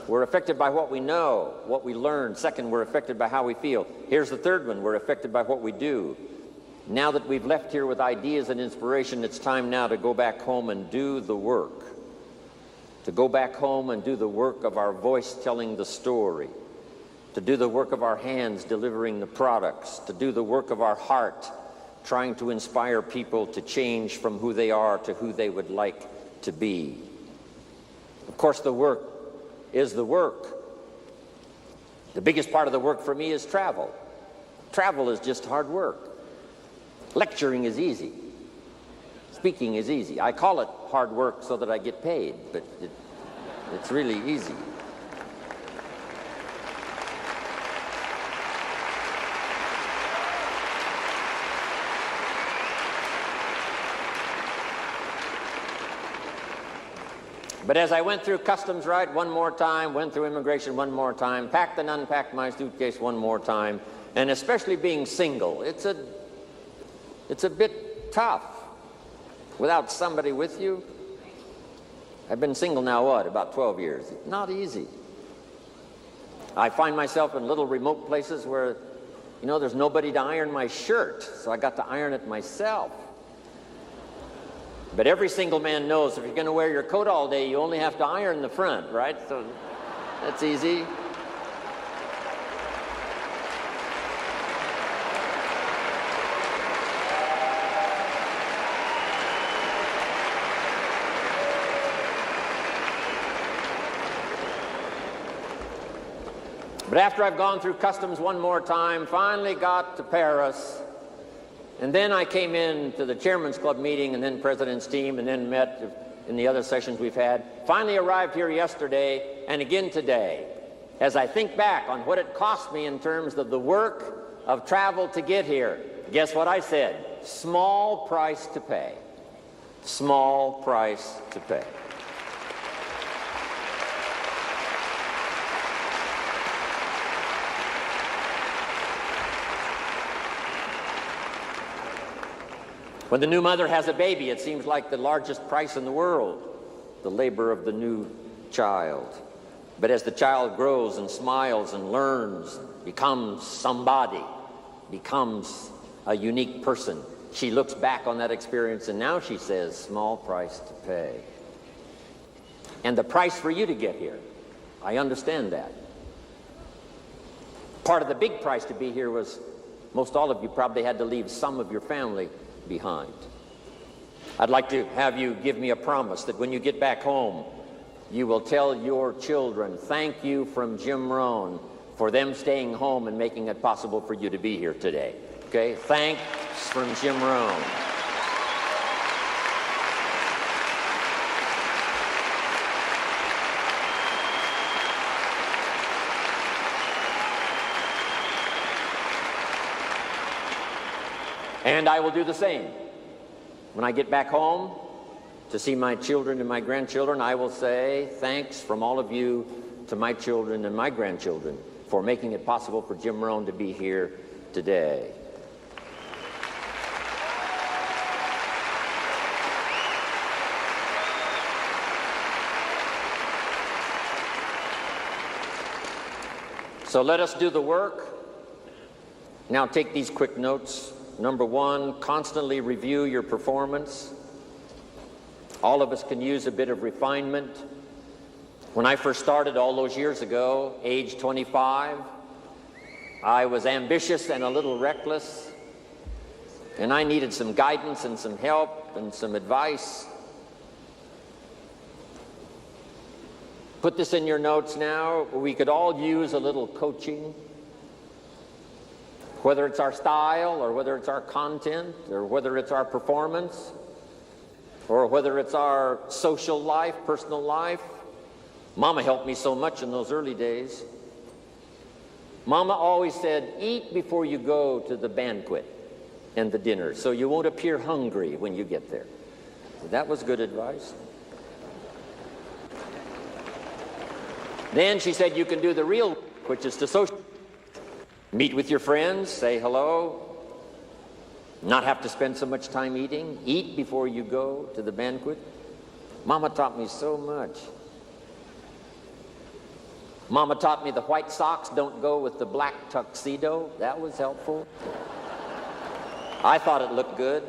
we're affected by what we know, what we learn. Second, we're affected by how we feel. Here's the third one, we're affected by what we do. Now that we've left here with ideas and inspiration, it's time now to go back home and do the work. To go back home and do the work of our voice telling the story. To do the work of our hands delivering the products. To do the work of our heart trying to inspire people to change from who they are to who they would like to be. Of course, the work is the work. The biggest part of the work for me is travel. Travel is just hard work. Lecturing is easy. Speaking is easy. I call it hard work so that I get paid, but it's really easy. But as I went through customs right one more time, went through immigration one more time, packed and unpacked my suitcase one more time, and especially being single, it's a bit tough without somebody with you. I've been single now, about 12 years. It's not easy. I find myself in little remote places where, there's nobody to iron my shirt, so I got to iron it myself. But every single man knows if you're going to wear your coat all day, you only have to iron the front, right? So that's easy. But after I've gone through customs one more time, finally got to Paris, and then I came in to the Chairman's Club meeting and then President's team and then met in the other sessions we've had. Finally arrived here yesterday and again today. As I think back on what it cost me in terms of the work of travel to get here, guess what I said? Small price to pay. Small price to pay. When the new mother has a baby, it seems like the largest price in the world, the labor of the new child. But as the child grows and smiles and learns, becomes somebody, becomes a unique person, she looks back on that experience and now she says, small price to pay. And the price for you to get here, I understand that. Part of the big price to be here was most all of you probably had to leave some of your family behind. I'd like to have you give me a promise that when you get back home, you will tell your children, thank you from Jim Rohn for them staying home and making it possible for you to be here today. Okay? Thanks from Jim Rohn. And I will do the same. When I get back home to see my children and my grandchildren, I will say thanks from all of you to my children and my grandchildren for making it possible for Jim Rohn to be here today. So let us do the work. Now take these quick notes. Number one, constantly review your performance. All of us can use a bit of refinement. When I first started all those years ago, age 25, I was ambitious and a little reckless, and I needed some guidance and some help and some advice. Put this in your notes now. We could all use a little coaching. Whether it's our style, or whether it's our content, or whether it's our performance, or whether it's our social life, personal life. Mama helped me so much in those early days. Mama always said, eat before you go to the banquet and the dinner, so you won't appear hungry when you get there. That was good advice. Then she said, you can do the real work, which is to social. Meet with your friends, say hello, not have to spend so much time eating, eat before you go to the banquet. Mama taught me so much. Mama taught me the white socks don't go with the black tuxedo. That was helpful. I thought it looked good.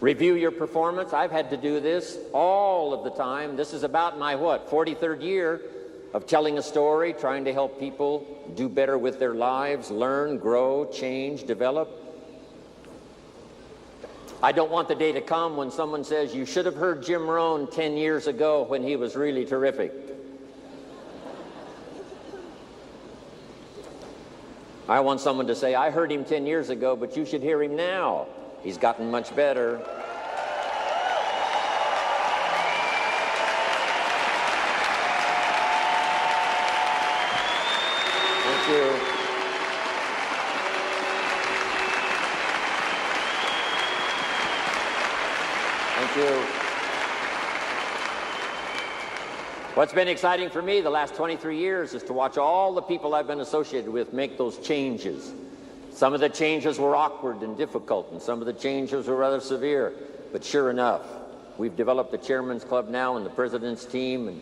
Review your performance. I've had to do this all of the time. This is about my, 43rd year of telling a story, trying to help people do better with their lives, learn, grow, change, develop. I don't want the day to come when someone says, you should have heard Jim Rohn 10 years ago when he was really terrific. I want someone to say, I heard him 10 years ago, but you should hear him now. He's gotten much better. Thank you. Thank you. What's been exciting for me the last 23 years is to watch all the people I've been associated with make those changes. Some of the changes were awkward and difficult, and some of the changes were rather severe. But sure enough, we've developed the Chairman's Club now, and the President's team, and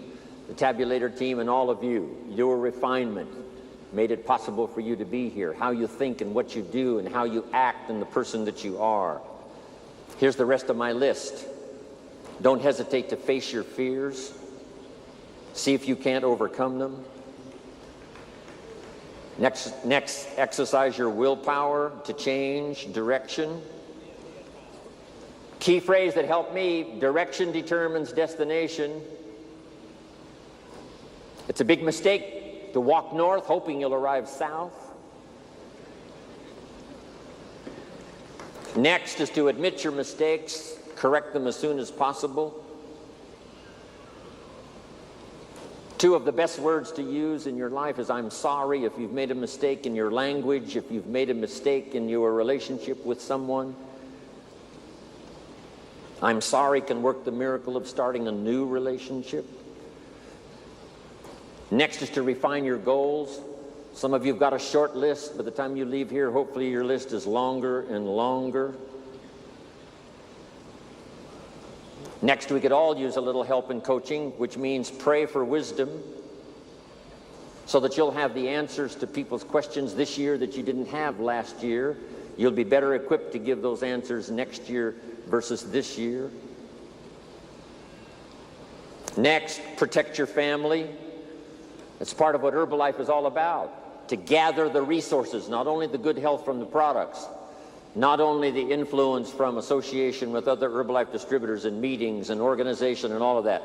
the Tabulator team, and all of you. Your refinement made it possible for you to be here. How you think and what you do and how you act and the person that you are. Here's the rest of my list. Don't hesitate to face your fears. See if you can't overcome them. Next, exercise your willpower to change direction. Key phrase that helped me, direction determines destination. It's a big mistake to walk north hoping you'll arrive south. Next is to admit your mistakes, correct them as soon as possible. Two of the best words to use in your life is I'm sorry if you've made a mistake in your language, if you've made a mistake in your relationship with someone. I'm sorry can work the miracle of starting a new relationship. Next is to refine your goals. Some of you have got a short list. By the time you leave here, hopefully your list is longer and longer. Next, we could all use a little help in coaching, which means pray for wisdom so that you'll have the answers to people's questions this year that you didn't have last year. You'll be better equipped to give those answers next year versus this year. Next, protect your family. It's part of what Herbalife is all about, to gather the resources, not only the good health from the products, not only the influence from association with other Herbalife distributors and meetings and organization and all of that,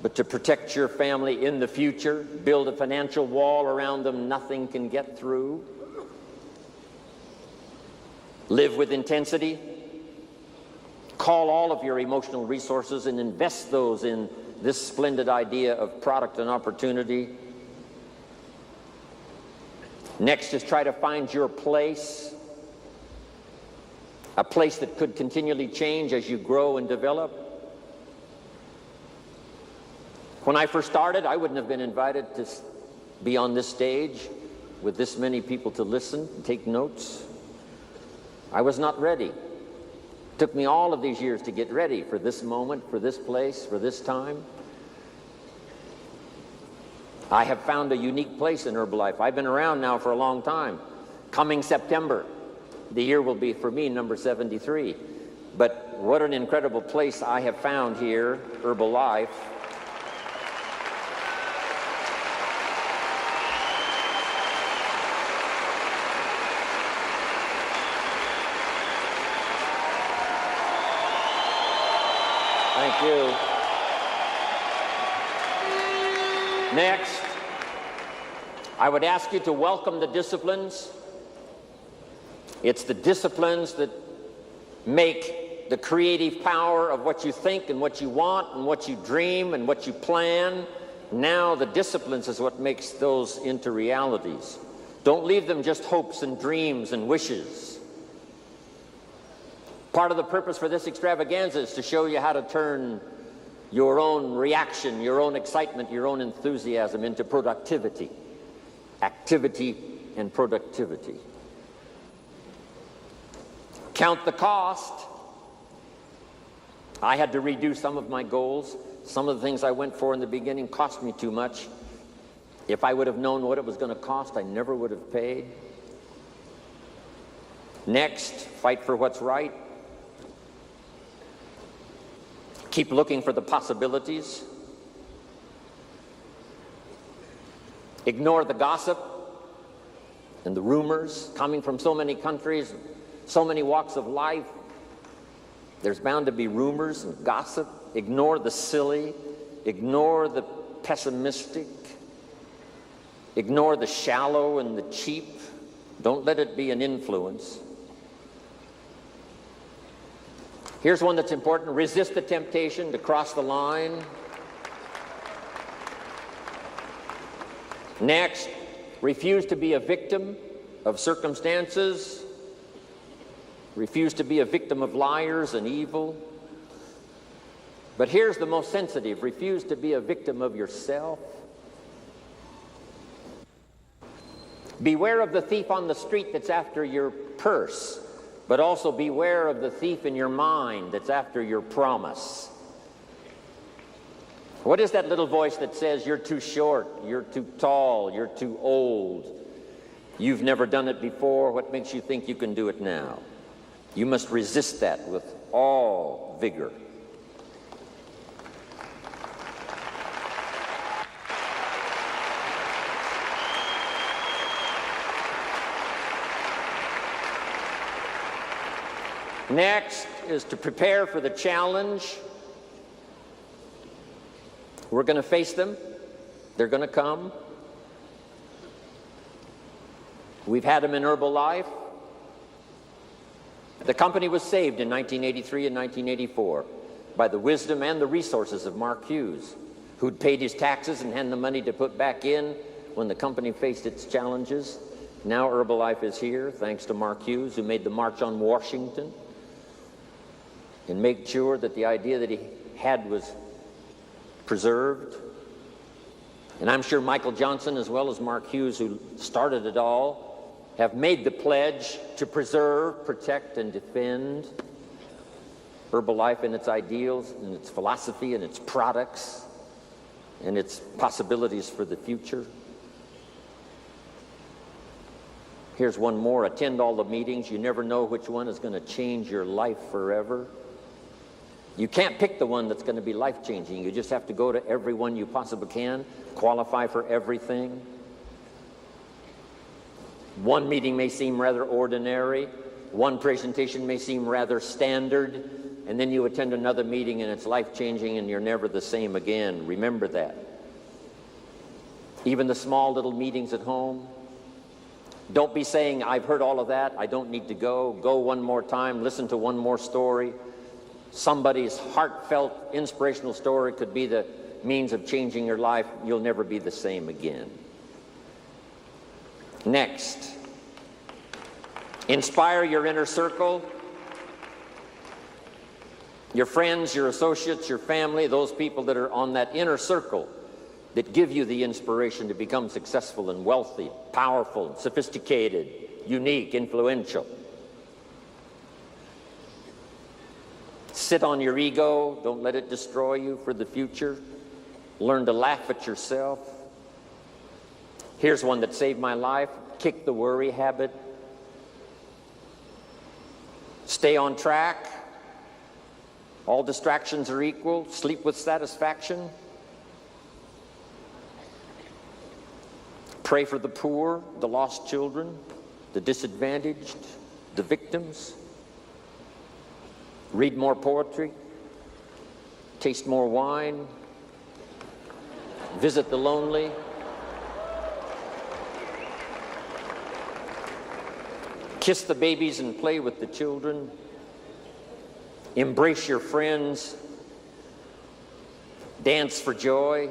but to protect your family in the future, build a financial wall around them nothing can get through. Live with intensity. Call all of your emotional resources and invest those in this splendid idea of product and opportunity. Next is try to find your place. A place that could continually change as you grow and develop. When I first started, I wouldn't have been invited to be on this stage with this many people to listen and take notes. I was not ready. It took me all of these years to get ready for this moment, for this place, for this time. I have found a unique place in Herbalife. I've been around now for a long time. Coming September, the year will be, for me, number 73. But what an incredible place I have found here, Herbalife. Thank you. Next, I would ask you to welcome the disciplines. It's the disciplines that make the creative power of what you think and what you want and what you dream and what you plan. Now the disciplines is what makes those into realities. Don't leave them just hopes and dreams and wishes. Part of the purpose for this extravaganza is to show you how to turn your own reaction, your own excitement, your own enthusiasm into productivity. Activity and productivity. Count the cost. I had to redo some of my goals. Some of the things I went for in the beginning cost me too much. If I would have known what it was going to cost, I never would have paid. Next, fight for what's right. Keep looking for the possibilities. Ignore the gossip and the rumors coming from so many countries, so many walks of life. There's bound to be rumors and gossip. Ignore the silly. Ignore the pessimistic. Ignore the shallow and the cheap. Don't let it be an influence. Here's one that's important. Resist the temptation to cross the line. Next, refuse to be a victim of circumstances. Refuse to be a victim of liars and evil. But here's the most sensitive. Refuse to be a victim of yourself. Beware of the thief on the street that's after your purse, but also beware of the thief in your mind that's after your promise. What is that little voice that says you're too short, you're too tall, you're too old, you've never done it before, what makes you think you can do it now? You must resist that with all vigor. Next is to prepare for the challenge. We're going to face them. They're going to come. We've had them in Herbalife. The company was saved in 1983 and 1984 by the wisdom and the resources of Mark Hughes, who'd paid his taxes and had the money to put back in when the company faced its challenges. Now Herbalife is here, thanks to Mark Hughes, who made the March on Washington and made sure that the idea that he had was preserved. And I'm sure Michael Johnson, as well as Mark Hughes, who started it all, have made the pledge to preserve, protect, and defend Herbalife and its ideals and its philosophy and its products and its possibilities for the future. Here's one more. Attend all the meetings. You never know which one is going to change your life forever. You can't pick the one that's going to be life-changing. You just have to go to every one you possibly can, qualify for everything. One meeting may seem rather ordinary. One presentation may seem rather standard. And then you attend another meeting and it's life-changing and you're never the same again. Remember that. Even the small little meetings at home. Don't be saying, I've heard all of that, I don't need to go. Go one more time, listen to one more story. Somebody's heartfelt, inspirational story could be the means of changing your life. You'll never be the same again. Next, inspire your inner circle. Your friends, your associates, your family, those people that are on that inner circle that give you the inspiration to become successful and wealthy, powerful, sophisticated, unique, influential. Sit on your ego. Don't let it destroy you for the future. Learn to laugh at yourself. Here's one that saved my life. Kick the worry habit. Stay on track. All distractions are equal. Sleep with satisfaction. Pray for the poor, the lost children, the disadvantaged, the victims. Read more poetry. Taste more wine. Visit the lonely. Kiss the babies and play with the children. Embrace your friends. Dance for joy.